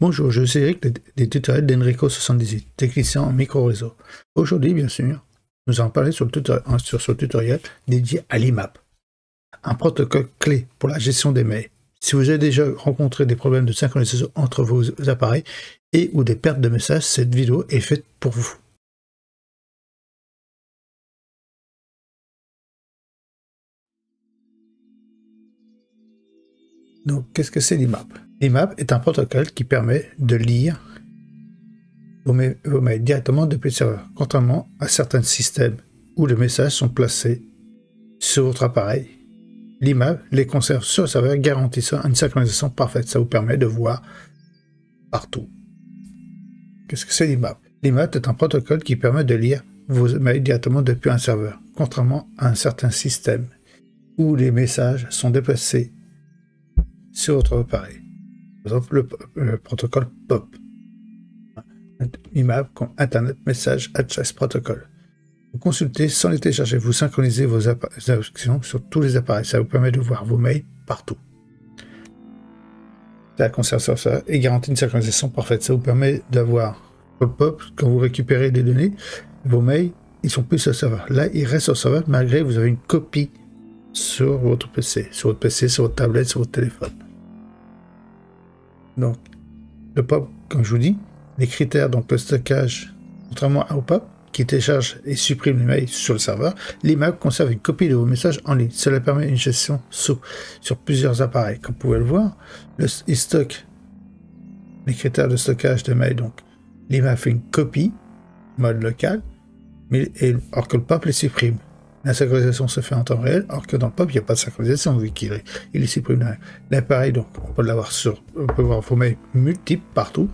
Bonjour, je suis Eric des tutoriels d'Enrico78, technicien en micro-réseau. Aujourd'hui, bien sûr, nous allons parler sur ce tutoriel dédié à l'IMAP, un protocole clé pour la gestion des mails. Si vous avez déjà rencontré des problèmes de synchronisation entre vos appareils et ou des pertes de messages, cette vidéo est faite pour vous. Donc, qu'est-ce que c'est l'IMAP? L'IMAP est un protocole qui permet de lire vos mails directement depuis le serveur, contrairement à certains systèmes où les messages sont placés sur votre appareil. L'IMAP les conserve sur le serveur, garantissant une synchronisation parfaite. Ça vous permet de voir partout. Qu'est-ce que c'est l'IMAP? L'IMAP est un protocole qui permet de lire vos mails directement depuis un serveur, contrairement à un certain système où les messages sont déplacés sur votre appareil. Par exemple, le protocole POP. IMAP, Internet Message Address Protocol. Vous consultez sans les télécharger, vous synchronisez vos actions sur tous les appareils. Ça vous permet de voir vos mails partout. Ça conserve ça et garantit une synchronisation parfaite. Ça vous permet d'avoir le POP, quand vous récupérez les données, vos mails, ils sont plus sur le serveur. Là, ils restent sur le serveur malgré que vous avez une copie sur votre PC, sur votre tablette, sur votre téléphone. Donc, le POP, comme je vous dis, les critères, donc le stockage, contrairement au POP, qui télécharge et supprime les mails sur le serveur, l'IMAP conserve une copie de vos messages en ligne. Cela permet une gestion souple sur plusieurs appareils. Comme vous pouvez le voir, il stocke les critères de stockage de mails. Donc, l'IMAP fait une copie, mode local, alors que le POP les supprime. La synchronisation se fait en temps réel, alors que dans le POP, il n'y a pas de synchronisation, vu qu'il les supprime. L'appareil, donc, on peut l'avoir on peut voir vos mails multiples partout,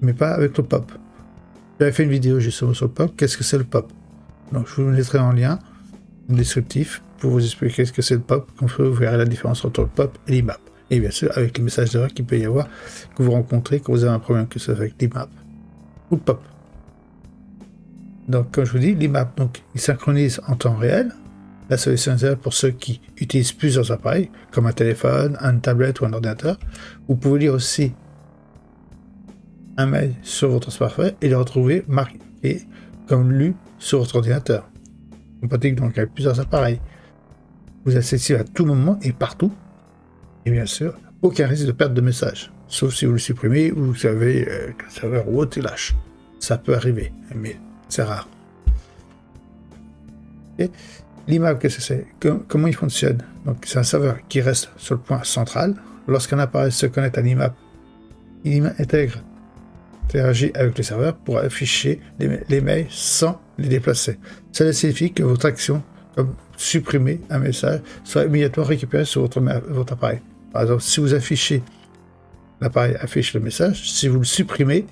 mais pas avec le POP. J'avais fait une vidéo justement sur le POP. Qu'est-ce que c'est le POP? Donc, je vous mettrai en lien descriptif pour vous expliquer ce que c'est le POP. Comme ça, vous verrez la différence entre le POP et l'IMAP. Et bien sûr, avec les messages d'erreur qu'il peut y avoir, que vous rencontrez quand vous avez un problème que ce soit avec l'IMAP ou le POP. Donc, comme je vous dis, l'IMAP, donc, il synchronise en temps réel. La solution est pour ceux qui utilisent plusieurs appareils, comme un téléphone, une tablette ou un ordinateur. Vous pouvez lire aussi un mail sur votre smartphone et le retrouver marqué comme lu sur votre ordinateur. Compatible donc avec plusieurs appareils. Vous êtes accessible à tout moment et partout. Et bien sûr, aucun risque de perte de message. Sauf si vous le supprimez ou vous savez que le serveur ou autre il lâche. Ça peut arriver, mais c'est rare. L'IMAP, qu'est-ce que c'est? Comment il fonctionne? Donc c'est un serveur qui reste sur le point central. Lorsqu'un appareil se connecte à l'IMAP, il interagit avec le serveur pour afficher les mails sans les déplacer. Cela signifie que votre action, comme supprimer un message, soit immédiatement récupérée sur votre appareil. Par exemple, si vous affichez, l'appareil affiche le message. Si vous le supprimez,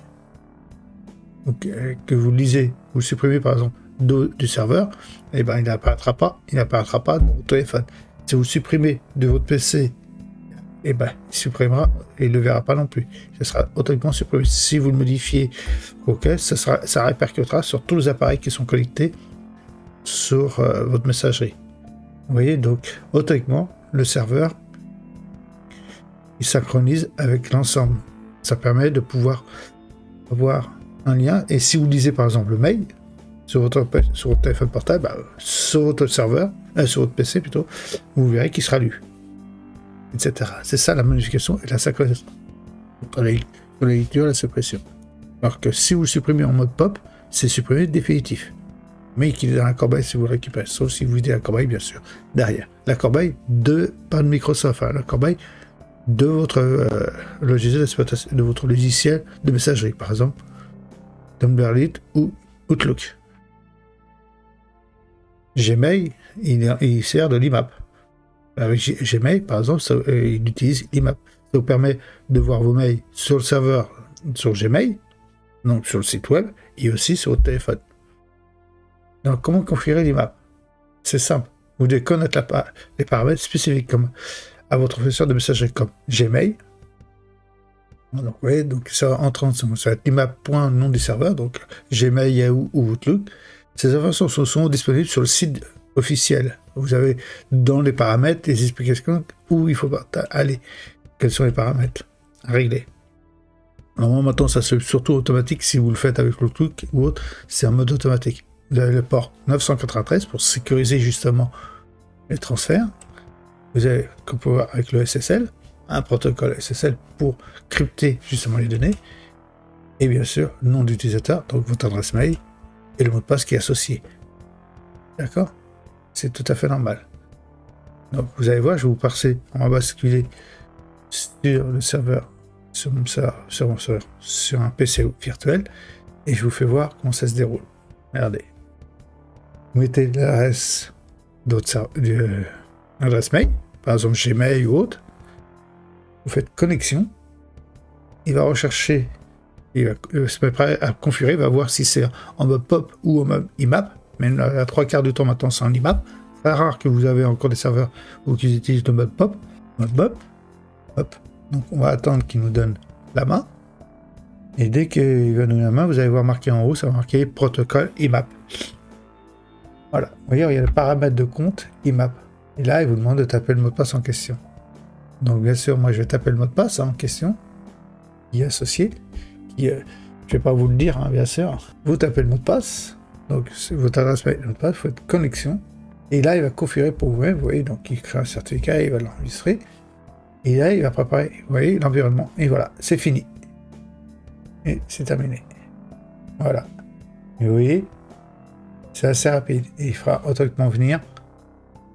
donc, que vous lisez, vous le supprimez par exemple du serveur, et ben il n'apparaîtra pas dans votre téléphone. Si vous le supprimez de votre PC, et ben il supprimera et il ne le verra pas non plus. Ce sera automatiquement supprimé. Si vous le modifiez, ok, ça répercutera sur tous les appareils qui sont connectés sur votre messagerie. Vous voyez, donc automatiquement le serveur il synchronise avec l'ensemble. Ça permet de pouvoir avoir un lien. Et si vous lisez par exemple le mail sur votre téléphone portable, sur votre serveur, sur votre PC plutôt, vous verrez qu'il sera lu, etc. C'est ça la modification et la synchronisation entre la lecture et la suppression. Alors que si vous le supprimez en mode POP, c'est supprimé définitif. Mais qu'il est dans la corbeille si vous le récupérez, sauf si vous videz la corbeille, bien sûr. Derrière, la corbeille pas de Microsoft, la corbeille de votre logiciel d'exploitation, de votre logiciel de messagerie, par exemple Tumblr ou Outlook. Gmail, il sert de l'IMAP. Avec Gmail, par exemple, il utilise l'IMAP. Ça vous permet de voir vos mails sur le serveur, sur Gmail, donc sur le site web, et aussi sur votre téléphone. Donc, comment configurer l'IMAP? C'est simple. Vous devez connaître les paramètres spécifiques comme à votre fournisseur de messagerie comme Gmail. Donc, vous voyez, donc ça entrant, ça va être l'IMAP.nom du serveur, donc Gmail, Yahoo ou Outlook. Ces informations sont disponibles sur le site officiel. Vous avez dans les paramètres les explications où il faut aller. Quels sont les paramètres à régler. Normalement, maintenant, ça c'est surtout automatique. Si vous le faites avec l'Outlook ou autre, c'est en mode automatique. Vous avez le port 993 pour sécuriser justement les transferts. Vous avez, comme vous pouvez voir, avec le SSL, un protocole SSL pour crypter justement les données. Et bien sûr, le nom d'utilisateur, donc votre adresse mail et le mot de passe qui est associé. D'accord? C'est tout à fait normal. Donc vous allez voir, je vais vous passer, on va basculer sur le serveur, sur mon serveur, sur un PC virtuel, et je vous fais voir comment ça se déroule. Regardez. Vous mettez l'adresse l'adresse mail, par exemple Gmail ou autre. Vous faites connexion. Il va rechercher, il va se préparer à configurer, il va voir si c'est en mode POP ou en mode IMAP. Mais la 3/4 du temps maintenant c'est en IMAP. C'est rare que vous avez encore des serveurs ou qu'ils utilisent le mode POP. Mode POP. Hop. Donc on va attendre qu'il nous donne la main. Et dès qu'il va nous donner la main, vous allez voir marqué en haut, ça va marquer protocole IMAP. Voilà. Vous voyez, il y a le paramètre de compte IMAP. Et là, il vous demande de taper le mot de passe en question. Donc bien sûr, moi je vais taper le mot de passe en question, qui est associé. Je ne vais pas vous le dire, hein, bien sûr. Vous tapez le mot de passe. Donc c'est votre adresse mail, le mot de passe, vous faites connexion. Et là, il va configurer pour vous-même. Vous voyez, donc il crée un certificat, il va l'enregistrer. Et là, il va préparer, vous voyez, l'environnement. Et voilà, c'est fini. Et c'est terminé. Voilà. Et vous voyez, c'est assez rapide. Et il fera automatiquement venir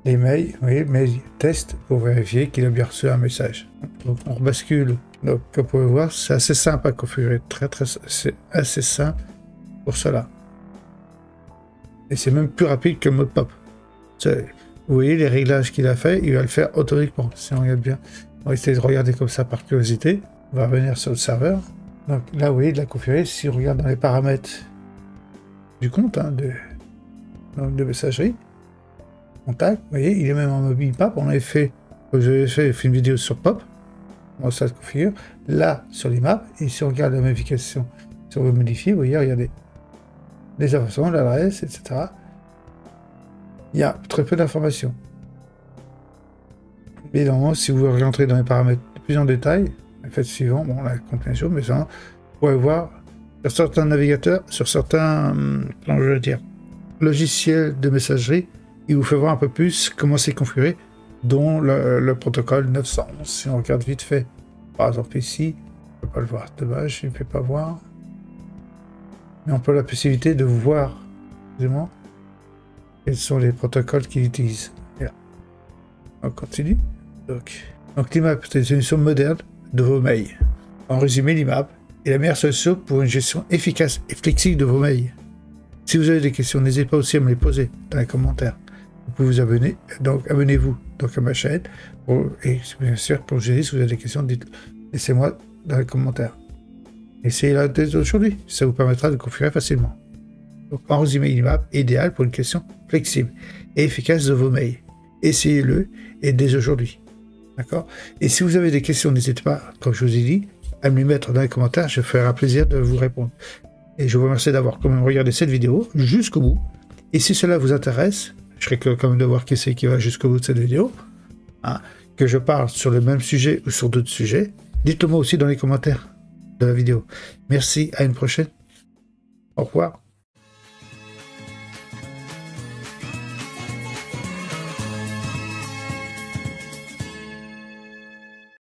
les mails, vous voyez, mail test pour vérifier qu'il a bien reçu un message. Donc on rebascule. Donc comme vous pouvez voir, c'est assez simple à configurer. C'est assez simple pour cela. Et c'est même plus rapide que le mode POP. Vous voyez les réglages qu'il a fait, il va le faire automatiquement. Si on regarde bien, on va essayer de regarder comme ça par curiosité. On va revenir sur le serveur. Donc là, vous voyez, de la configurer. Si on regarde dans les paramètres du compte, hein, de messagerie, contact, vous voyez, il est même en mode IMAP. On avait fait, j'avais fait une vidéo sur POP. On ça se configure. Là, sur l'IMAP, et si on regarde la modification, si on veut modifier, vous voyez, regardez les informations, l'adresse, etc. Il y a très peu d'informations. Mais normalement, si vous rentrez dans les paramètres plus en détail, faites suivant, bon, la combinaison, mais ça, vous pourrez voir sur certains navigateurs, sur certains, comment je veux dire, logiciels de messagerie, il vous fait voir un peu plus comment c'est configuré, dont le protocole 911. Si on regarde vite fait, par exemple ici, on ne peut pas le voir, dommage, je ne peux pas voir. Mais on peut la possibilité de voir, excusez-moi, quels sont les protocoles qu'il utilise. Et là. On continue. Donc l'IMAP, c'est une solution moderne de vos mails. En résumé, l'IMAP est la meilleure solution pour une gestion efficace et flexible de vos mails. Si vous avez des questions, n'hésitez pas aussi à me les poser dans les commentaires. Vous pouvez vous abonner, donc abonnez-vous à ma chaîne. Et bien sûr, comme je dis, si vous avez des questions, laissez-moi dans les commentaires. Essayez-la dès aujourd'hui, ça vous permettra de configurer facilement. Donc en résumé, l'IMAP est idéal pour une question flexible et efficace de vos mails. Essayez-le et dès aujourd'hui. D'accord? Et si vous avez des questions, n'hésitez pas, comme je vous ai dit, à me les mettre dans les commentaires, je ferai un plaisir de vous répondre. Et je vous remercie d'avoir quand même regardé cette vidéo jusqu'au bout. Et si cela vous intéresse, je serais curieux quand même de voir qui c'est qui va jusqu'au bout de cette vidéo, hein, que je parle sur le même sujet ou sur d'autres sujets, dites-le moi aussi dans les commentaires de la vidéo. Merci, à une prochaine. Au revoir.